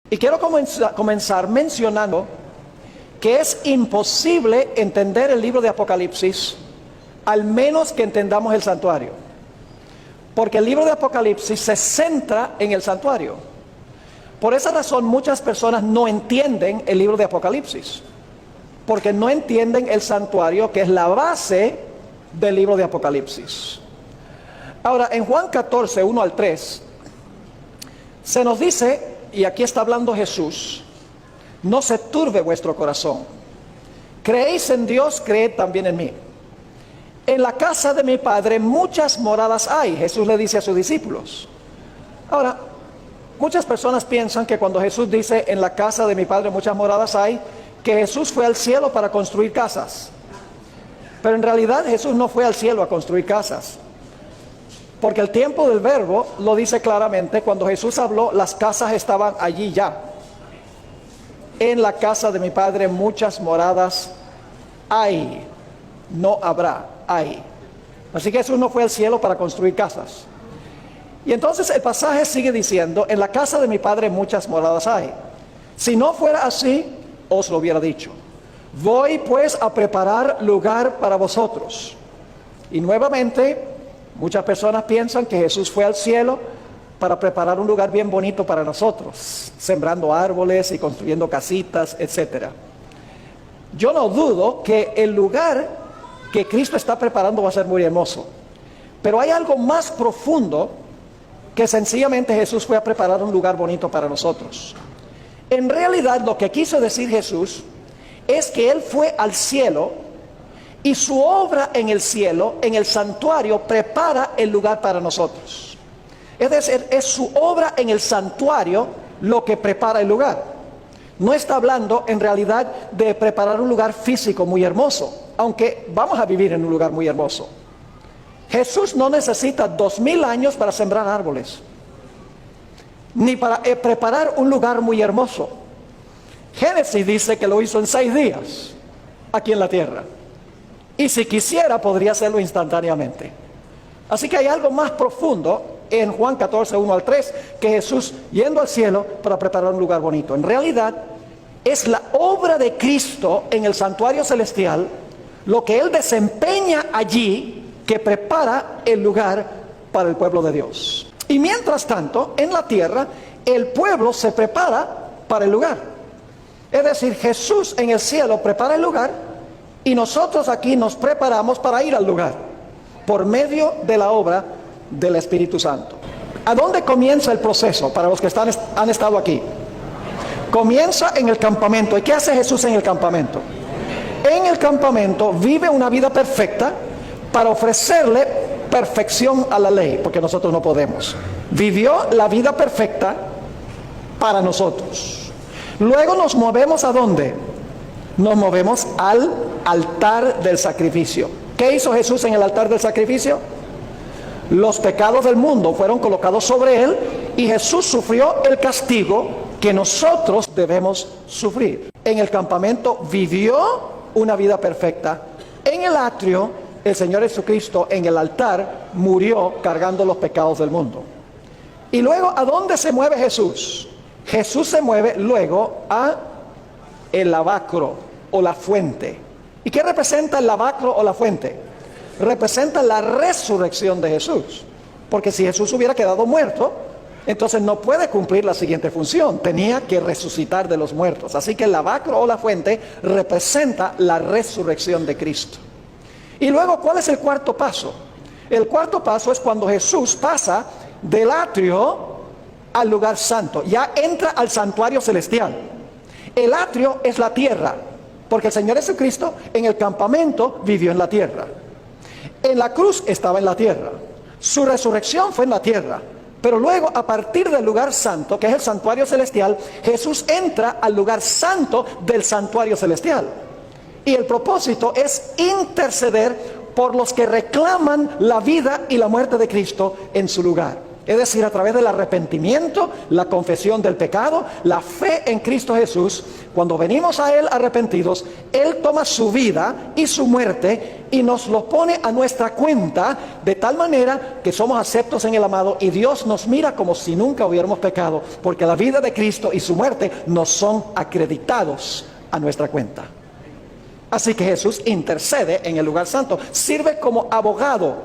Y quiero comenzar mencionando que es imposible entender el libro de Apocalipsis al menos que entendamos el santuario. Porque el libro de Apocalipsis se centra en el santuario. Por esa razón muchas personas no entienden el libro de Apocalipsis, porque no entienden el santuario, que es la base del libro de Apocalipsis. Ahora, en Juan 14, 1 al 3, se nos dice, y aquí está hablando Jesús: no se turbe vuestro corazón. Creéis en Dios, creed también en mí. En la casa de mi Padre muchas moradas hay, Jesús le dice a sus discípulos. Ahora, muchas personas piensan que cuando Jesús dice en la casa de mi Padre muchas moradas hay, que Jesús fue al cielo para construir casas. Pero en realidad Jesús no fue al cielo a construir casas, porque el tiempo del verbo lo dice claramente. Cuando Jesús habló, las casas estaban allí ya. En la casa de mi Padre muchas moradas hay, no habrá, hay. Así que Jesús no fue al cielo para construir casas. Y entonces el pasaje sigue diciendo: en la casa de mi Padre muchas moradas hay. Si no fuera así, os lo hubiera dicho. Voy pues a preparar lugar para vosotros. Y nuevamente muchas personas piensan que Jesús fue al cielo para preparar un lugar bien bonito para nosotros, sembrando árboles y construyendo casitas, etc. Yo no dudo que el lugar que Cristo está preparando va a ser muy hermoso, pero hay algo más profundo, que sencillamente Jesús fue a preparar un lugar bonito para nosotros. En realidad lo que quiso decir Jesús es que Él fue al cielo, y su obra en el cielo, en el santuario, prepara el lugar para nosotros. Es decir, es su obra en el santuario lo que prepara el lugar. No está hablando en realidad de preparar un lugar físico muy hermoso, aunque vamos a vivir en un lugar muy hermoso. Jesús no necesita 2000 años para sembrar árboles, ni para preparar un lugar muy hermoso. Génesis dice que lo hizo en 6 días aquí en la tierra, y si quisiera podría hacerlo instantáneamente. Así que hay algo más profundo en Juan 14, 1 al 3, que Jesús yendo al cielo para preparar un lugar bonito. En realidad es la obra de Cristo en el santuario celestial, lo que Él desempeña allí, que prepara el lugar para el pueblo de Dios. Y mientras tanto, en la tierra, el pueblo se prepara para el lugar. Es decir, Jesús en el cielo prepara el lugar, y nosotros aquí nos preparamos para ir al lugar, por medio de la obra del Espíritu Santo. ¿A dónde comienza el proceso para los que han estado aquí? Comienza en el campamento. ¿Y qué hace Jesús en el campamento? En el campamento vive una vida perfecta para ofrecerle perfección a la ley, porque nosotros no podemos. Vivió la vida perfecta para nosotros. Luego nos movemos ¿a dónde? Nos movemos al altar del sacrificio. ¿Qué hizo Jesús en el altar del sacrificio? Los pecados del mundo fueron colocados sobre Él, y Jesús sufrió el castigo que nosotros debemos sufrir. En el campamento vivió una vida perfecta. En el atrio, el Señor Jesucristo en el altar murió cargando los pecados del mundo. Y luego, ¿a dónde se mueve Jesús? Jesús se mueve luego a el lavacro o la fuente. ¿Y qué representa el lavacro o la fuente? Representa la resurrección de Jesús, porque si Jesús hubiera quedado muerto, entonces no puede cumplir la siguiente función: tenía que resucitar de los muertos. Así que el lavacro o la fuente representa la resurrección de Cristo. Y luego, ¿cuál es el cuarto paso? El cuarto paso es cuando Jesús pasa del atrio al lugar santo, ya entra al santuario celestial. El atrio es la tierra, porque el Señor Jesucristo en el campamento vivió en la tierra. En la cruz estaba en la tierra, su resurrección fue en la tierra, pero luego, a partir del lugar santo, que es el santuario celestial, Jesús entra al lugar santo del santuario celestial. Y el propósito es interceder por los que reclaman la vida y la muerte de Cristo en su lugar. Es decir, a través del arrepentimiento, la confesión del pecado, la fe en Cristo Jesús. Cuando venimos a Él arrepentidos, Él toma su vida y su muerte y nos lo pone a nuestra cuenta, de tal manera que somos aceptos en el amado y Dios nos mira como si nunca hubiéramos pecado, porque la vida de Cristo y su muerte nos son acreditados a nuestra cuenta. Así que Jesús intercede en el lugar santo, sirve como abogado,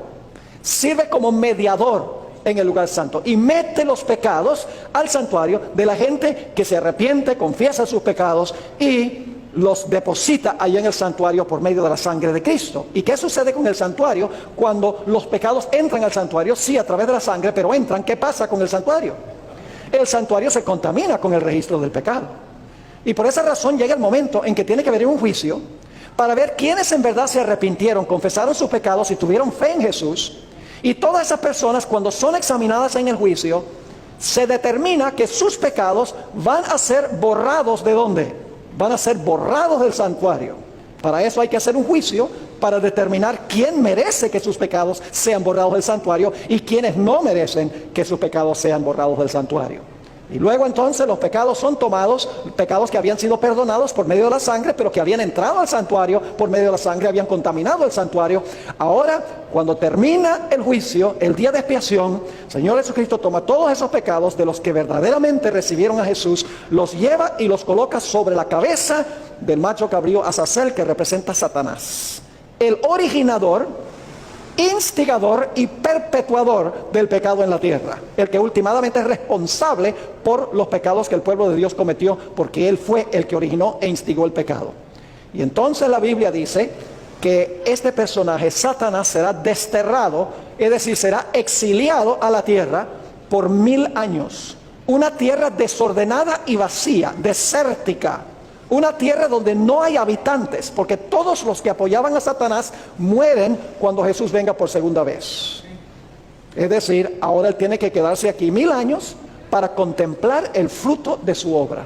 sirve como mediador en el lugar santo y mete los pecados al santuario de la gente que se arrepiente, confiesa sus pecados y los deposita ahí en el santuario por medio de la sangre de Cristo. ¿Y qué sucede con el santuario cuando los pecados entran al santuario? Sí, a través de la sangre, pero entran. ¿Qué pasa con el santuario? El santuario se contamina con el registro del pecado. Y por esa razón llega el momento en que tiene que haber un juicio para ver quiénes en verdad se arrepintieron, confesaron sus pecados y tuvieron fe en Jesús. Y todas esas personas, cuando son examinadas en el juicio, se determina que sus pecados van a ser borrados. ¿De dónde? Van a ser borrados del santuario. Para eso hay que hacer un juicio para determinar quién merece que sus pecados sean borrados del santuario y quiénes no merecen que sus pecados sean borrados del santuario. Y luego entonces los pecados son tomados, pecados que habían sido perdonados por medio de la sangre, pero que habían entrado al santuario por medio de la sangre, habían contaminado el santuario. Ahora, cuando termina el juicio, el día de expiación, el Señor Jesucristo toma todos esos pecados de los que verdaderamente recibieron a Jesús, los lleva y los coloca sobre la cabeza del macho cabrío Azazel, que representa a Satanás, el originador, instigador y perpetuador del pecado en la tierra, el que últimamente es responsable por los pecados que el pueblo de Dios cometió, porque él fue el que originó e instigó el pecado. Y entonces la Biblia dice que este personaje, Satanás, será desterrado, es decir, será exiliado a la tierra por 1000 años, una tierra desordenada y vacía, desértica, una tierra donde no hay habitantes, porque todos los que apoyaban a Satanás mueren cuando Jesús venga por segunda vez. Es decir, ahora él tiene que quedarse aquí 1000 años para contemplar el fruto de su obra.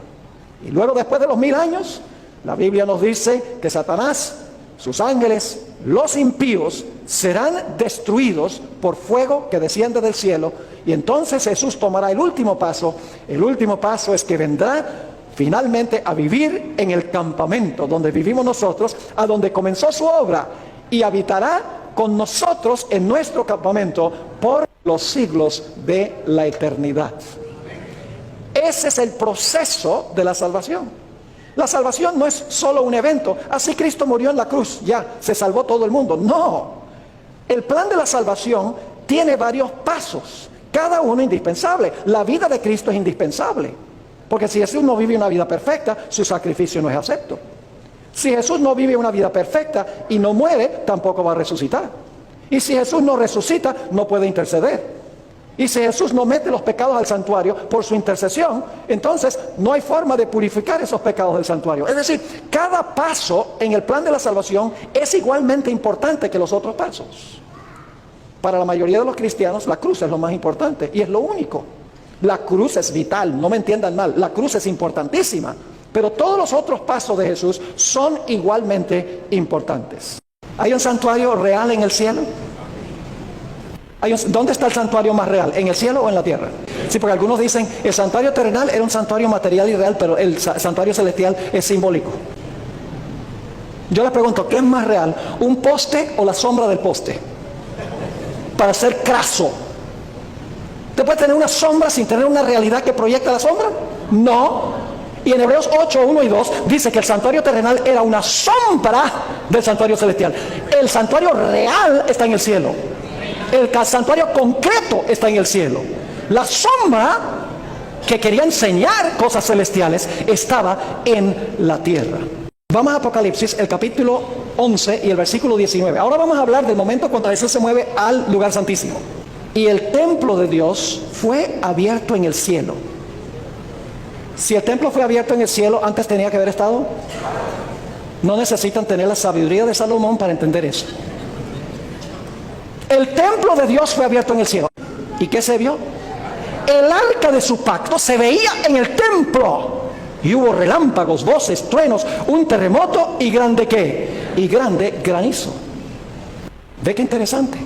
Y luego, después de los 1000 años, la Biblia nos dice que Satanás, sus ángeles, los impíos, serán destruidos por fuego que desciende del cielo. Y entonces Jesús tomará el último paso. El último paso es que vendrá finalmente a vivir en el campamento donde vivimos nosotros, a donde comenzó su obra, y habitará con nosotros en nuestro campamento por los siglos de la eternidad. Ese es el proceso de la salvación. La salvación no es solo un evento. Así Cristo murió en la cruz, ya se salvó todo el mundo. No, el plan de la salvación tiene varios pasos, cada uno indispensable. La vida de Cristo es indispensable, porque si Jesús no vive una vida perfecta, su sacrificio no es acepto. Si Jesús no vive una vida perfecta y no muere, tampoco va a resucitar. Y si Jesús no resucita, no puede interceder. Y si Jesús no mete los pecados al santuario por su intercesión, entonces no hay forma de purificar esos pecados del santuario. Es decir, cada paso en el plan de la salvación es igualmente importante que los otros pasos. Para la mayoría de los cristianos, la cruz es lo más importante y es lo único. La cruz es vital, no me entiendan mal, la cruz es importantísima, pero todos los otros pasos de Jesús son igualmente importantes. ¿Hay un santuario real en el cielo? ¿Dónde está el santuario más real? ¿En el cielo o en la tierra? Sí, porque algunos dicen el santuario terrenal era un santuario material y real, pero el santuario celestial es simbólico. Yo les pregunto, ¿qué es más real? ¿Un poste o la sombra del poste? Para ser craso, ¿usted puede tener una sombra sin tener una realidad que proyecta la sombra? No. Y en Hebreos 8, 1 y 2 dice que el santuario terrenal era una sombra del santuario celestial. El santuario real está en el cielo. El santuario concreto está en el cielo. La sombra que quería enseñar cosas celestiales estaba en la tierra. Vamos a Apocalipsis, el capítulo 11 y el versículo 19. Ahora vamos a hablar del momento cuando Jesús se mueve al lugar santísimo. Y el templo de Dios fue abierto en el cielo. Si el templo fue abierto en el cielo, antes tenía que haber estado. No necesitan tener la sabiduría de Salomón para entender eso. El templo de Dios fue abierto en el cielo. ¿Y qué se vio? El arca de su pacto se veía en el templo. Y hubo relámpagos, voces, truenos, un terremoto y grande ¿qué? Y grande granizo. ¿Ve qué interesante?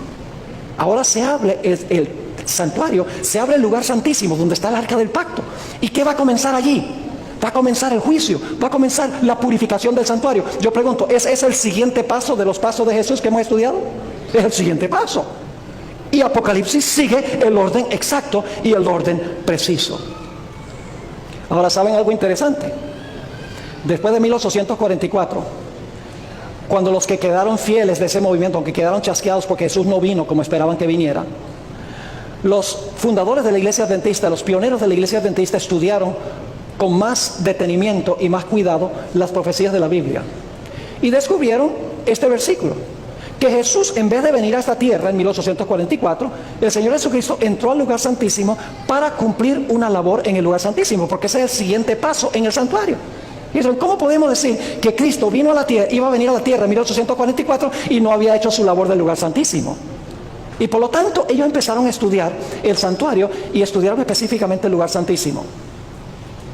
Ahora se habla, el santuario, se abre el lugar santísimo donde está el arca del pacto. ¿Y qué va a comenzar allí? Va a comenzar el juicio, va a comenzar la purificación del santuario. Yo pregunto, ¿es el siguiente paso de los pasos de Jesús que hemos estudiado? Es el siguiente paso. Y Apocalipsis sigue el orden exacto y el orden preciso. Ahora, ¿saben algo interesante? Después de 1844, cuando los que quedaron fieles de ese movimiento, aunque quedaron chasqueados porque Jesús no vino como esperaban que viniera, los fundadores de la iglesia adventista, los pioneros de la iglesia adventista estudiaron con más detenimiento y más cuidado las profecías de la Biblia. Y descubrieron este versículo, que Jesús, en vez de venir a esta tierra en 1844, el Señor Jesucristo entró al lugar santísimo para cumplir una labor en el lugar santísimo, porque ese es el siguiente paso en el santuario. Y dicen, ¿cómo podemos decir que Cristo vino a la tierra, iba a venir a la tierra en 1844 y no había hecho su labor del lugar santísimo? Y por lo tanto, ellos empezaron a estudiar el santuario y estudiaron específicamente el lugar santísimo.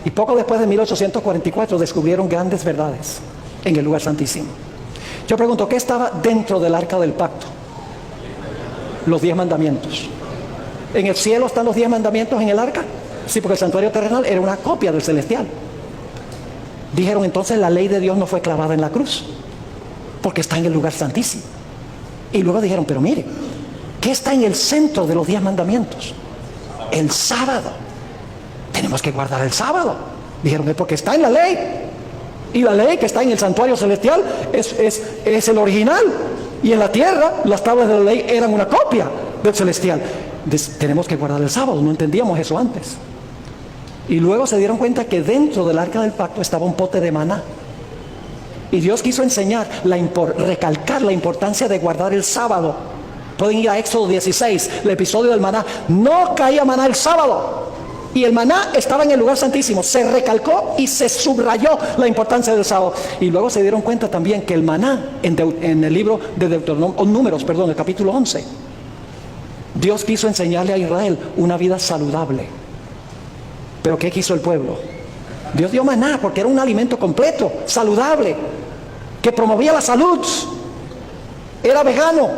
Y poco después de 1844 descubrieron grandes verdades en el lugar santísimo. Yo pregunto, ¿qué estaba dentro del arca del pacto? Los 10 mandamientos. ¿En el cielo están los 10 mandamientos en el arca? Sí, porque el santuario terrenal era una copia del celestial. Dijeron, entonces la ley de Dios no fue clavada en la cruz, porque está en el lugar santísimo. Y luego dijeron, pero mire, ¿qué está en el centro de los 10 mandamientos? El sábado. Tenemos que guardar el sábado. Dijeron, es porque está en la ley. Y la ley que está en el santuario celestial es el original. Y en la tierra, las tablas de la ley eran una copia del celestial. Tenemos que guardar el sábado. No entendíamos eso antes. Y luego se dieron cuenta que dentro del arca del pacto estaba un pote de maná. Y Dios quiso enseñar, recalcar la importancia de guardar el sábado. Pueden ir a Éxodo 16, el episodio del maná. No caía maná el sábado. Y el maná estaba en el lugar santísimo. Se recalcó y se subrayó la importancia del sábado. Y luego se dieron cuenta también que el maná, en el libro de Números, el capítulo 11, Dios quiso enseñarle a Israel una vida saludable. ¿Pero qué quiso el pueblo? Dios dio maná porque era un alimento completo, saludable, que promovía la salud. Era vegano.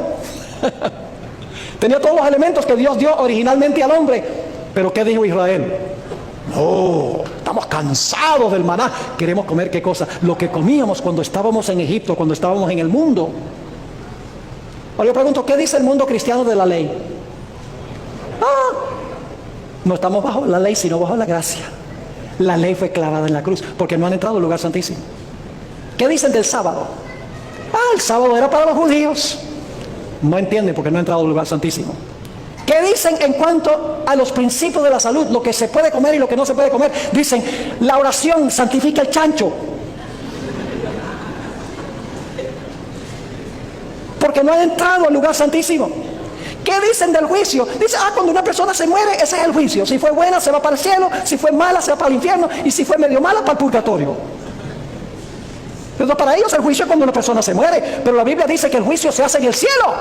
Tenía todos los elementos que Dios dio originalmente al hombre. ¿Pero qué dijo Israel? No, estamos cansados del maná. Queremos comer ¿qué cosa? Lo que comíamos cuando estábamos en Egipto, cuando estábamos en el mundo. Ahora yo pregunto, ¿qué dice el mundo cristiano de la ley? No estamos bajo la ley, sino bajo la gracia. La ley fue clavada en la cruz, porque no han entrado al lugar santísimo. ¿Qué dicen del sábado? El sábado era para los judíos. No entienden porque no han entrado al lugar santísimo. ¿Qué dicen en cuanto a los principios de la salud? Lo que se puede comer y lo que no se puede comer. Dicen, la oración santifica el chancho. Porque no han entrado al lugar santísimo. ¿Qué dicen del juicio? Dicen, cuando una persona se muere, ese es el juicio. Si fue buena, se va para el cielo. Si fue mala, se va para el infierno. Y si fue medio mala, para el purgatorio. Entonces, para ellos el juicio es cuando una persona se muere. Pero la Biblia dice que el juicio se hace en el cielo.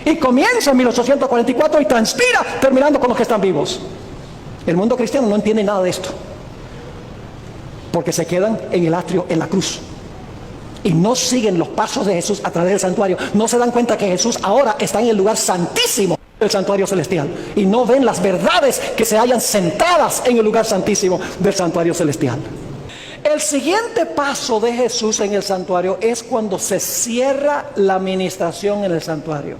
Y comienza en 1844 y transpira terminando con los que están vivos. El mundo cristiano no entiende nada de esto. Porque se quedan en el atrio, en la cruz. Y no siguen los pasos de Jesús a través del santuario. No se dan cuenta que Jesús ahora está en el lugar santísimo del santuario celestial. Y no ven las verdades que se hallan sentadas en el lugar santísimo del santuario celestial. El siguiente paso de Jesús en el santuario es cuando se cierra la administración en el santuario.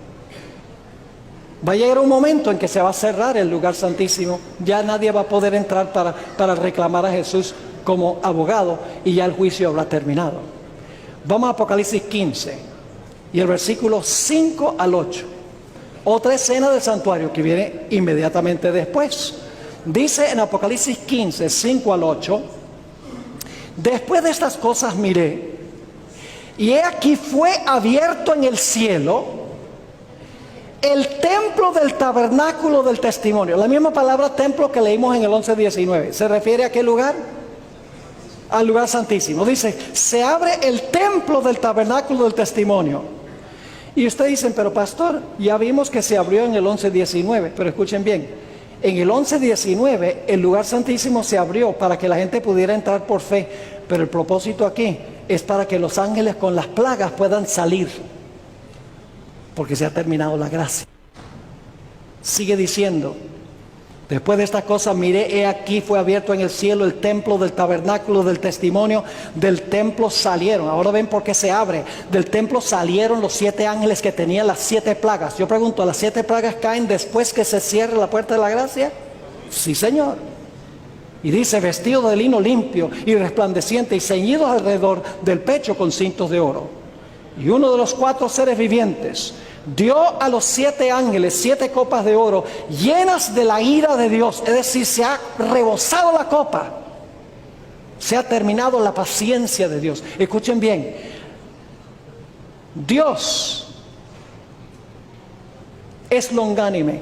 Va a llegar un momento en que se va a cerrar el lugar santísimo. Ya nadie va a poder entrar para reclamar a Jesús como abogado y ya el juicio habrá terminado. Vamos a Apocalipsis 15 y el versículo 5 al 8. Otra escena del santuario que viene inmediatamente después. Dice en Apocalipsis 15, 5 al 8: después de estas cosas miré, y he aquí fue abierto en el cielo el templo del tabernáculo del testimonio. La misma palabra templo que leímos en el 11:19. ¿Se refiere a qué lugar? Al lugar santísimo. Dice, se abre el templo del tabernáculo del testimonio. Y ustedes dicen, pero pastor, ya vimos que se abrió en el 11:19. Pero escuchen bien, en el 11:19 el lugar santísimo se abrió para que la gente pudiera entrar por fe. Pero el propósito aquí es para que los ángeles con las plagas puedan salir. Porque se ha terminado la gracia. Sigue diciendo: después de estas cosas miré, he aquí fue abierto en el cielo el templo del tabernáculo del testimonio. Del templo salieron, ahora ven por qué se abre, del templo salieron los 7 ángeles que tenían las 7 plagas. Yo pregunto, ¿las 7 plagas caen después que se cierre la puerta de la gracia? Sí, Señor. Y dice: vestidos de lino limpio y resplandeciente y ceñidos alrededor del pecho con cintos de oro. Y uno de los 4 seres vivientes dio a los 7 ángeles 7 copas de oro llenas de la ira de Dios. Es decir, se ha rebosado la copa, se ha terminado la paciencia de Dios. Escuchen bien, Dios es longánime,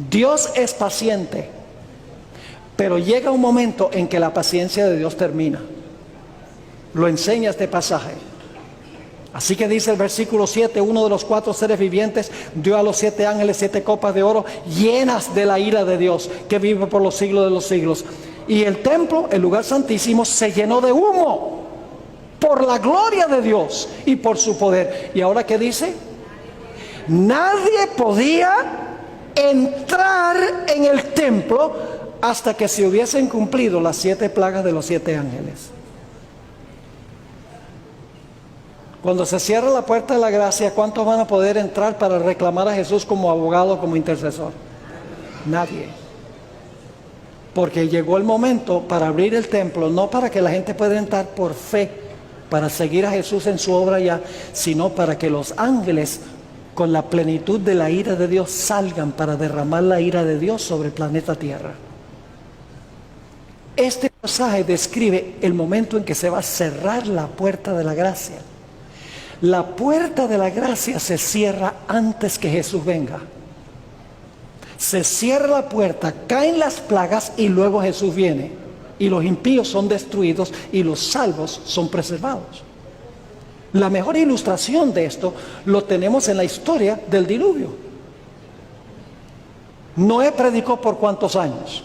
Dios es paciente, pero llega un momento en que la paciencia de Dios termina. Lo enseña este pasaje. Así que dice el versículo 7, uno de los 4 seres vivientes dio a los 7 ángeles 7 copas de oro llenas de la ira de Dios, que vive por los siglos de los siglos. Y el templo, el lugar santísimo, se llenó de humo por la gloria de Dios y por su poder. ¿Y ahora qué dice? Nadie podía entrar en el templo hasta que se hubiesen cumplido las 7 plagas de los 7 ángeles. Cuando se cierra la puerta de la gracia, ¿cuántos van a poder entrar para reclamar a Jesús como abogado, como intercesor? Nadie. Porque llegó el momento para abrir el templo, no para que la gente pueda entrar por fe, para seguir a Jesús en su obra ya, sino para que los ángeles, con la plenitud de la ira de Dios, salgan para derramar la ira de Dios sobre el planeta Tierra. Este pasaje describe el momento en que se va a cerrar la puerta de la gracia. La puerta de la gracia se cierra antes que Jesús venga. Se cierra la puerta, caen las plagas y luego Jesús viene. Y los impíos son destruidos y los salvos son preservados. La mejor ilustración de esto lo tenemos en la historia del diluvio. Noé predicó por ¿cuántos años?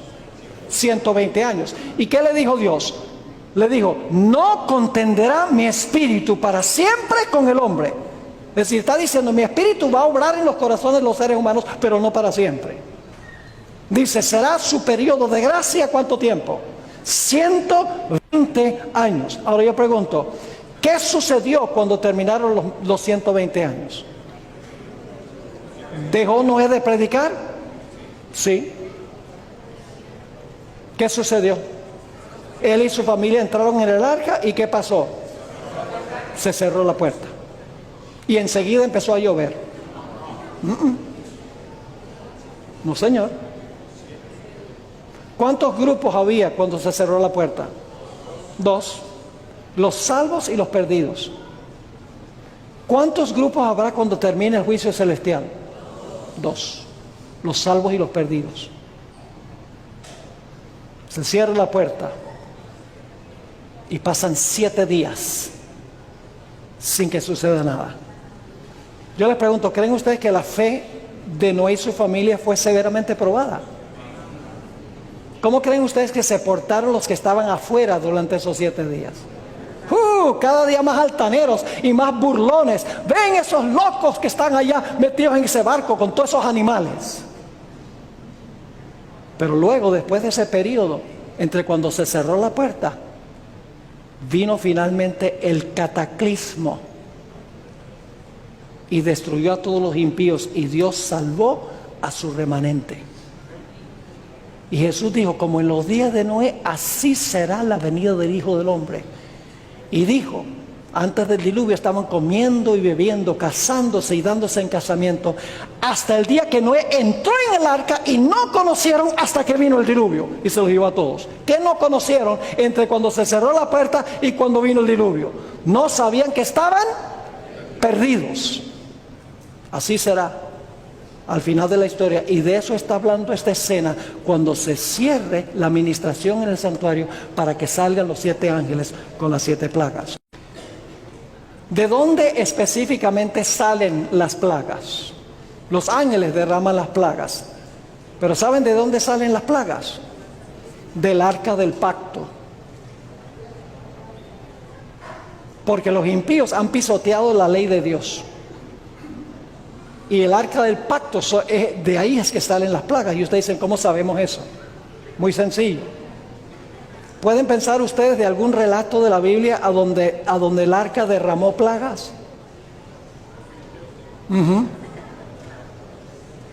120 años. ¿Y qué le dijo Dios? Le dijo: no contenderá mi espíritu para siempre con el hombre. Es decir, está diciendo: mi espíritu va a obrar en los corazones de los seres humanos, pero no para siempre. Dice: será su periodo de gracia, ¿cuánto tiempo? 120 años. Ahora yo pregunto, ¿qué sucedió cuando terminaron los 120 años? ¿Dejó Noé de predicar? Sí. ¿Qué sucedió? Él y su familia entraron en el arca y ¿qué pasó? Se cerró la puerta y enseguida empezó a llover. No, señor. ¿Cuántos grupos había cuando se cerró la puerta? 2. Los salvos y los perdidos. ¿Cuántos grupos habrá cuando termine el juicio celestial? 2. Los salvos y los perdidos. Se cierra la puerta y pasan 7 días sin que suceda nada. Yo les pregunto, ¿creen ustedes que la fe de Noé y su familia fue severamente probada? ¿Cómo creen ustedes que se portaron los que estaban afuera durante esos 7 días? Cada día más altaneros y más burlones. Ven esos locos que están allá metidos en ese barco con todos esos animales. Pero luego, después de ese periodo, entre cuando se cerró la puerta, vino finalmente el cataclismo y destruyó a todos los impíos, y Dios salvó a su remanente. Y Jesús dijo: como en los días de Noé, así será la venida del Hijo del Hombre. Y dijo: antes del diluvio estaban comiendo y bebiendo, casándose y dándose en casamiento, hasta el día que Noé entró en el arca, y no conocieron hasta que vino el diluvio y se los llevó a todos. ¿Qué no conocieron entre cuando se cerró la puerta y cuando vino el diluvio? No sabían que estaban perdidos. Así será al final de la historia, y de eso está hablando esta escena, cuando se cierre la administración en el santuario para que salgan los 7 ángeles con las 7 plagas. ¿De dónde específicamente salen las plagas? Los ángeles derraman las plagas. Pero ¿saben de dónde salen las plagas? Del arca del pacto. Porque los impíos han pisoteado la ley de Dios. Y el arca del pacto, de ahí es que salen las plagas. Y ustedes dicen, ¿cómo sabemos eso? Muy sencillo. ¿Pueden pensar ustedes de algún relato de la Biblia a donde el arca derramó plagas?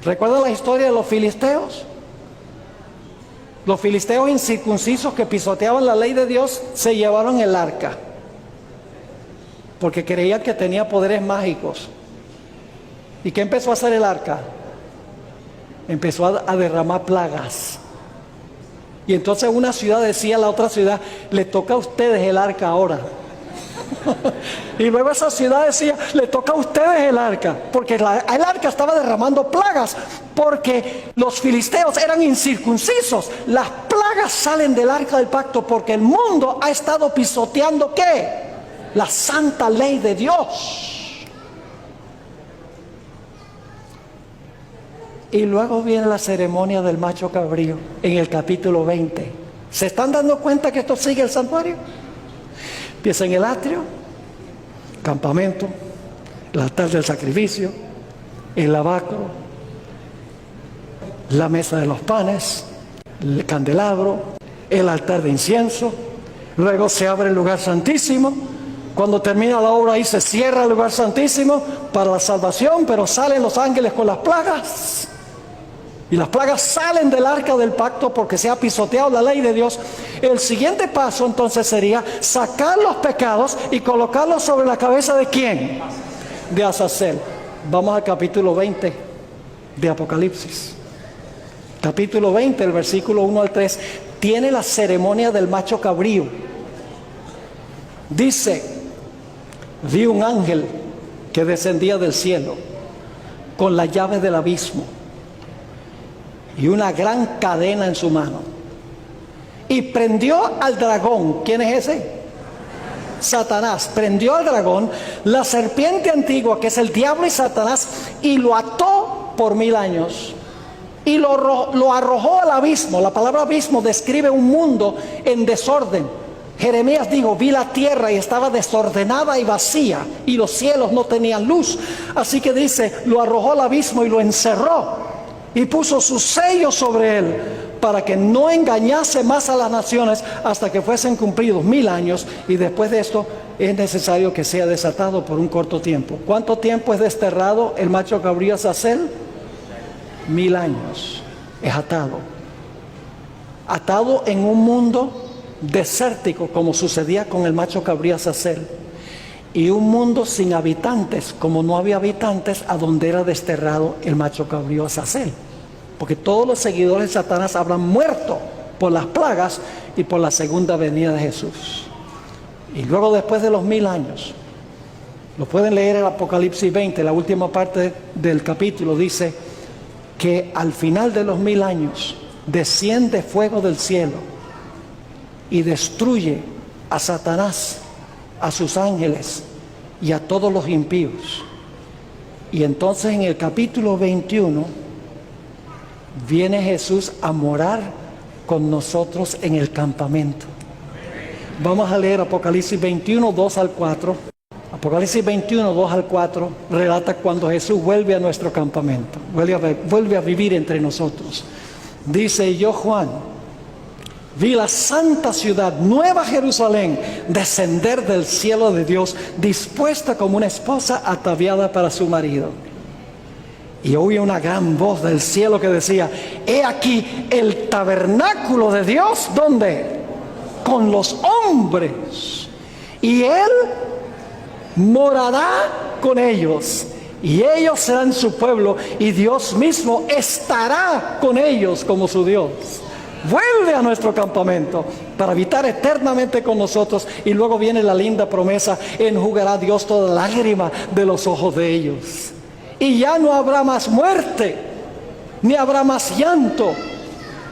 ¿Recuerdan la historia de los filisteos? Los filisteos incircuncisos que pisoteaban la ley de Dios se llevaron el arca porque creían que tenía poderes mágicos. ¿Y qué empezó a hacer el arca? Empezó a derramar plagas. Y entonces una ciudad decía a la otra ciudad, le toca a ustedes el arca ahora. Y luego esa ciudad decía, le toca a ustedes el arca, porque el arca estaba derramando plagas, porque los filisteos eran incircuncisos. Las plagas salen del arca del pacto porque el mundo ha estado pisoteando ¿qué? La santa ley de Dios. Y luego viene la ceremonia del macho cabrío en el capítulo 20. ¿Se están dando cuenta que esto sigue el santuario? Empieza en el atrio, campamento, el altar del sacrificio, el lavacro, la mesa de los panes, el candelabro, el altar de incienso. Luego se abre el lugar santísimo. Cuando termina la obra ahí se cierra el lugar santísimo para la salvación, pero salen los ángeles con las plagas. Y las plagas salen del arca del pacto porque se ha pisoteado la ley de Dios. El siguiente paso entonces sería sacar los pecados y colocarlos sobre la cabeza ¿de quién? De Azazel. Vamos al capítulo 20 de Apocalipsis. Capítulo 20, el versículo 1 al 3, tiene la ceremonia del macho cabrío. Dice, vi un ángel que descendía del cielo con la llave del abismo y una gran cadena en su mano. Y prendió al dragón. ¿Quién es ese? Satanás. Prendió al dragón, la serpiente antigua, que es el diablo y Satanás, y lo ató por 1000 años. Y lo arrojó al abismo. La palabra abismo describe un mundo en desorden. Jeremías dijo, vi la tierra y estaba desordenada y vacía, y los cielos no tenían luz. Así que dice, lo arrojó al abismo y lo encerró. Y puso su sello sobre él para que no engañase más a las naciones hasta que fuesen cumplidos 1000 años. Y después de esto es necesario que sea desatado por un corto tiempo. ¿Cuánto tiempo es desterrado el macho cabrío Azazel? 1000 años. Es atado. Atado en un mundo desértico, como sucedía con el macho cabrío Azazel. Y un mundo sin habitantes, como no había habitantes a donde era desterrado el macho cabrío Azazel. Porque todos los seguidores de Satanás habrán muerto por las plagas y por la segunda venida de Jesús. Y luego, después de los 1000 años, lo pueden leer en Apocalipsis 20, la última parte del capítulo, dice que al final de los 1000 años desciende fuego del cielo y destruye a Satanás, a sus ángeles y a todos los impíos. Y entonces en el capítulo 21 viene Jesús a morar con nosotros en el campamento. Vamos a leer Apocalipsis 21, 2 al 4. Apocalipsis 21, 2 al 4 relata cuando Jesús vuelve a nuestro campamento, vuelve a vivir entre nosotros. Dice, yo Juan vi la santa ciudad, Nueva Jerusalén, descender del cielo de Dios, dispuesta como una esposa ataviada para su marido. Y oí una gran voz del cielo que decía, he aquí el tabernáculo de Dios, ¿dónde? Con los hombres. Y Él morará con ellos. Y ellos serán su pueblo, y Dios mismo estará con ellos como su Dios. Vuelve a nuestro campamento para habitar eternamente con nosotros. Y luego viene la linda promesa, enjugará Dios toda lágrima de los ojos de ellos. Y ya no habrá más muerte, ni habrá más llanto,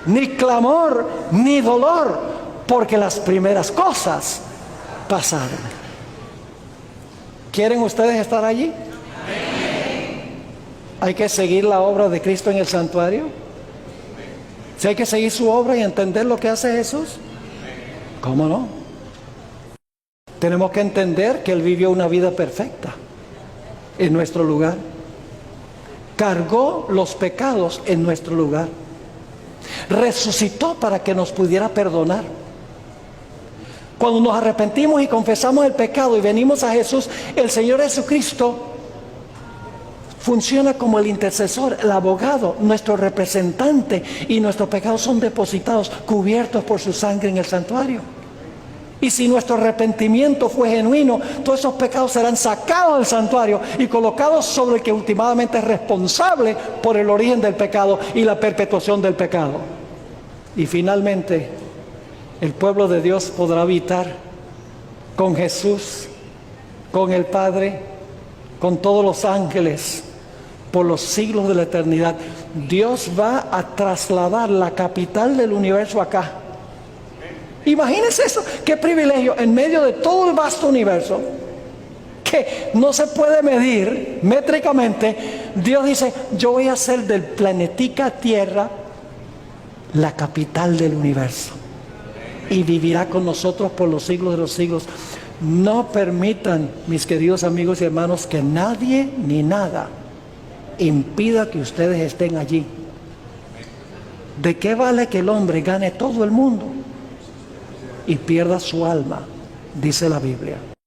ni clamor, ni dolor, porque las primeras cosas pasaron. ¿Quieren ustedes estar allí? Hay que seguir la obra de Cristo en el santuario. Si hay que seguir su obra y entender lo que hace Jesús, ¿cómo no? Tenemos que entender que Él vivió una vida perfecta en nuestro lugar. cargó los pecados en nuestro lugar, resucitó para que nos pudiera perdonar. Cuando nos arrepentimos y confesamos el pecado y venimos a Jesús, el Señor Jesucristo funciona como el intercesor, el abogado, nuestro representante, y nuestros pecados son depositados, cubiertos por su sangre en el santuario. Y si nuestro arrepentimiento fue genuino, todos esos pecados serán sacados del santuario y colocados sobre el que últimamente es responsable por el origen del pecado y la perpetuación del pecado. Y finalmente, el pueblo de Dios podrá habitar con Jesús, con el Padre, con todos los ángeles, por los siglos de la eternidad. Dios va a trasladar la capital del universo acá. Imagínense eso, qué privilegio, en medio de todo el vasto universo, que no se puede medir métricamente. Dios dice, yo voy a hacer del planetica Tierra la capital del universo, y vivirá con nosotros por los siglos de los siglos. No permitan, mis queridos amigos y hermanos, que nadie ni nada impida que ustedes estén allí. ¿De qué vale que el hombre gane todo el mundo y pierda su alma? Dice la Biblia.